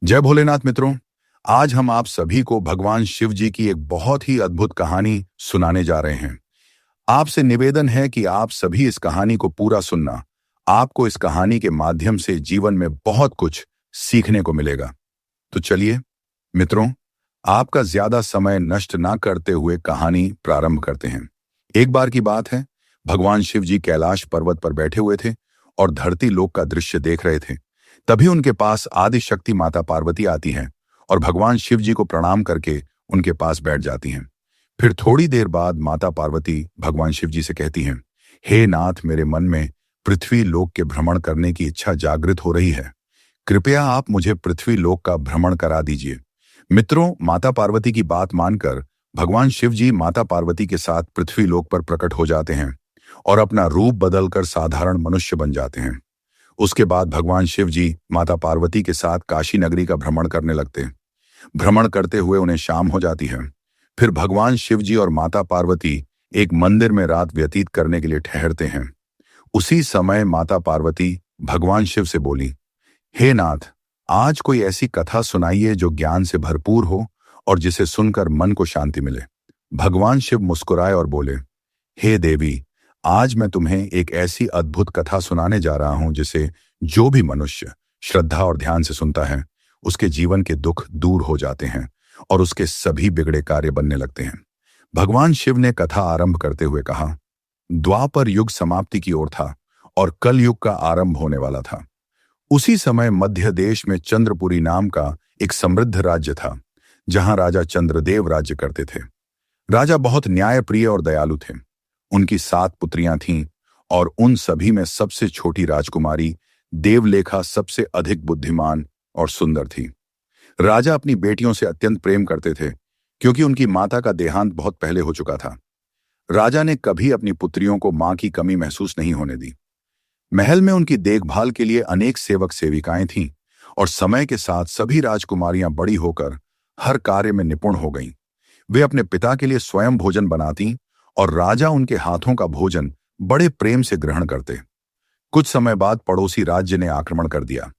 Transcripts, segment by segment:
जय भोलेनाथ मित्रों। आज हम आप सभी को भगवान शिव जी की एक बहुत ही अद्भुत कहानी सुनाने जा रहे हैं। आपसे निवेदन है कि आप सभी इस कहानी को पूरा सुनना। आपको इस कहानी के माध्यम से जीवन में बहुत कुछ सीखने को मिलेगा। तो चलिए मित्रों, आपका ज्यादा समय नष्ट ना करते हुए कहानी प्रारंभ करते हैं। एक बार की बात है, भगवान शिव जी कैलाश पर्वत पर बैठे हुए थे और धरती लोक का दृश्य देख रहे थे। तभी उनके पास आदि शक्ति माता पार्वती आती हैं और भगवान शिव जी को प्रणाम करके उनके पास बैठ जाती हैं। फिर थोड़ी देर बाद माता पार्वती भगवान शिव जी से कहती हैं, हे नाथ, मेरे मन में पृथ्वी लोक के भ्रमण करने की इच्छा जागृत हो रही है। कृपया आप मुझे पृथ्वी लोक का भ्रमण करा दीजिए। मित्रों, माता पार्वती की बात मानकर भगवान शिव जी माता पार्वती के साथ पृथ्वी लोक पर प्रकट हो जाते हैं और अपना रूप बदलकर साधारण मनुष्य बन जाते हैं। उसके बाद भगवान शिव जी माता पार्वती के साथ काशी नगरी का भ्रमण करने लगते हैं। भ्रमण करते हुए उन्हें शाम हो जाती है। फिर भगवान शिव जी और माता पार्वती एक मंदिर में रात व्यतीत करने के लिए ठहरते हैं। उसी समय माता पार्वती भगवान शिव से बोली, हे नाथ, आज कोई ऐसी कथा सुनाइए जो ज्ञान से भरपूर हो और जिसे सुनकर मन को शांति मिले। भगवान शिव मुस्कुराए और बोले, हे देवी, आज मैं तुम्हें एक ऐसी अद्भुत कथा सुनाने जा रहा हूं जिसे जो भी मनुष्य श्रद्धा और ध्यान से सुनता है, उसके जीवन के दुख दूर हो जाते हैं और उसके सभी बिगड़े कार्य बनने लगते हैं। भगवान शिव ने कथा आरंभ करते हुए कहा, द्वापर युग समाप्ति की ओर था और कल युग का आरंभ होने वाला था। उसी समय मध्य देश में चंद्रपुरी नाम का एक समृद्ध राज्य था, जहां राजा चंद्रदेव राज्य करते थे। राजा बहुत न्यायप्रिय और दयालु थे। उनकी 7 पुत्रियां थीं और उन सभी में सबसे छोटी राजकुमारी देवलेखा सबसे अधिक बुद्धिमान और सुंदर थी। राजा अपनी बेटियों से अत्यंत प्रेम करते थे क्योंकि उनकी माता का देहांत बहुत पहले हो चुका था। राजा ने कभी अपनी पुत्रियों को मां की कमी महसूस नहीं होने दी। महल में उनकी देखभाल के लिए अनेक सेवक सेविकाएं थीं और समय के साथ सभी राजकुमारियां बड़ी होकर हर कार्य में निपुण हो गईं। वे अपने पिता के लिए स्वयं भोजन बनाती और राजा उनके हाथों का भोजन बड़े प्रेम से ग्रहण करते। कुछ समय बाद पड़ोसी राज्य ने आक्रमण कर दिया।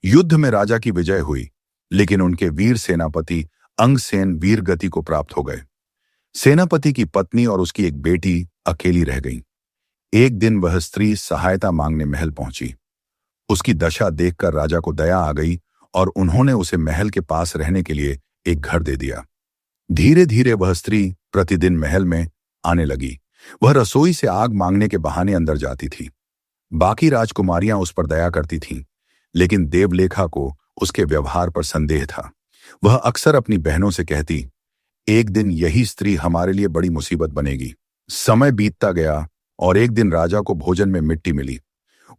युद्ध में राजा की विजय हुई, लेकिन उनके वीर सेनापति अंगसेन वीर गति को प्राप्त हो गए। सेनापति की पत्नी और उसकी एक बेटी अकेली रह गईं। एक दिन वह स्त्री सहायता मांगने महल पहुंची। उसकी दशा देखकर राजा को दया आ गई और उन्होंने उसे महल के पास रहने के लिए एक घर दे दिया। धीरे धीरे वह स्त्री प्रतिदिन महल में आने लगी। वह रसोई से आग मांगने के बहाने अंदर जाती थी। बाकी राजकुमारियां उस पर दया करती थीं, लेकिन देवलेखा को उसके व्यवहार पर संदेह था। वह अक्सर अपनी बहनों से कहती, एक दिन यही स्त्री हमारे लिए बड़ी मुसीबत बनेगी। समय बीतता गया और एक दिन राजा को भोजन में मिट्टी मिली।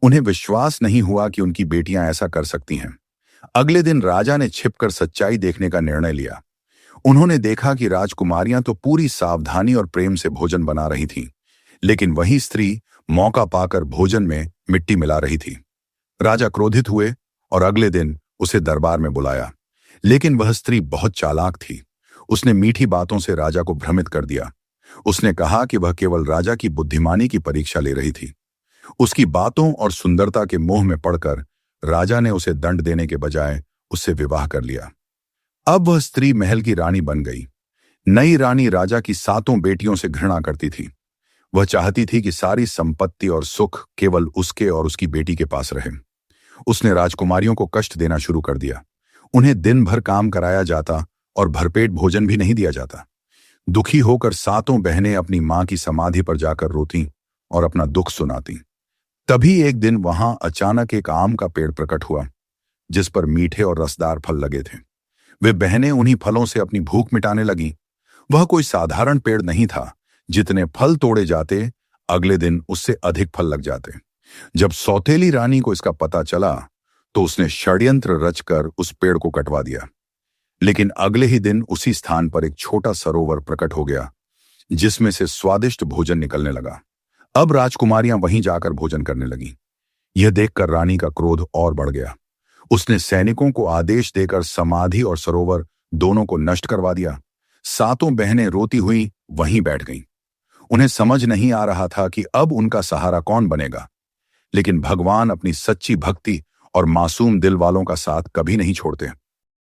उन्हें विश्वास नहीं हुआ कि उनकी बेटियां ऐसा कर सकती हैं। अगले दिन राजा ने छिपकर सच्चाई देखने का निर्णय लिया। उन्होंने देखा कि राजकुमारियां तो पूरी सावधानी और प्रेम से भोजन बना रही थीं, लेकिन वही स्त्री मौका पाकर भोजन में मिट्टी मिला रही थी। राजा क्रोधित हुए और अगले दिन उसे दरबार में बुलाया, लेकिन वह स्त्री बहुत चालाक थी। उसने मीठी बातों से राजा को भ्रमित कर दिया। उसने कहा कि वह केवल राजा की बुद्धिमानी की परीक्षा ले रही थी। उसकी बातों और सुंदरता के मोह में पड़कर राजा ने उसे दंड देने के बजाय उससे विवाह कर लिया। अब वह स्त्री महल की रानी बन गई। नई रानी राजा की 7 बेटियों से घृणा करती थी। वह चाहती थी कि सारी संपत्ति और सुख केवल उसके और उसकी बेटी के पास रहे। उसने राजकुमारियों को कष्ट देना शुरू कर दिया। उन्हें दिन भर काम कराया जाता और भरपेट भोजन भी नहीं दिया जाता। दुखी होकर 7 बहनें अपनी मां की समाधि पर जाकर रोती और अपना दुख सुनाती। तभी एक दिन वहां अचानक एक आम का पेड़ प्रकट हुआ, जिस पर मीठे और रसदार फल लगे थे। वे बहनें उन्हीं फलों से अपनी भूख मिटाने लगीं। वह कोई साधारण पेड़ नहीं था। जितने फल तोड़े जाते, अगले दिन उससे अधिक फल लग जाते। जब सौतेली रानी को इसका पता चला, तो उसने षड्यंत्र रचकर उस पेड़ को कटवा दिया। लेकिन अगले ही दिन उसी स्थान पर एक छोटा सरोवर प्रकट हो गया, जिसमें से स्वादिष्ट भोजन निकलने लगा। अब राजकुमारियां वहीं जाकर भोजन करने लगीं। यह देखकर रानी का क्रोध और बढ़ गया। उसने सैनिकों को आदेश देकर समाधि और सरोवर दोनों को नष्ट करवा दिया। 7 बहनें रोती हुई वहीं बैठ गईं। उन्हें समझ नहीं आ रहा था कि अब उनका सहारा कौन बनेगा। लेकिन भगवान अपनी सच्ची भक्ति और मासूम दिल वालों का साथ कभी नहीं छोड़ते।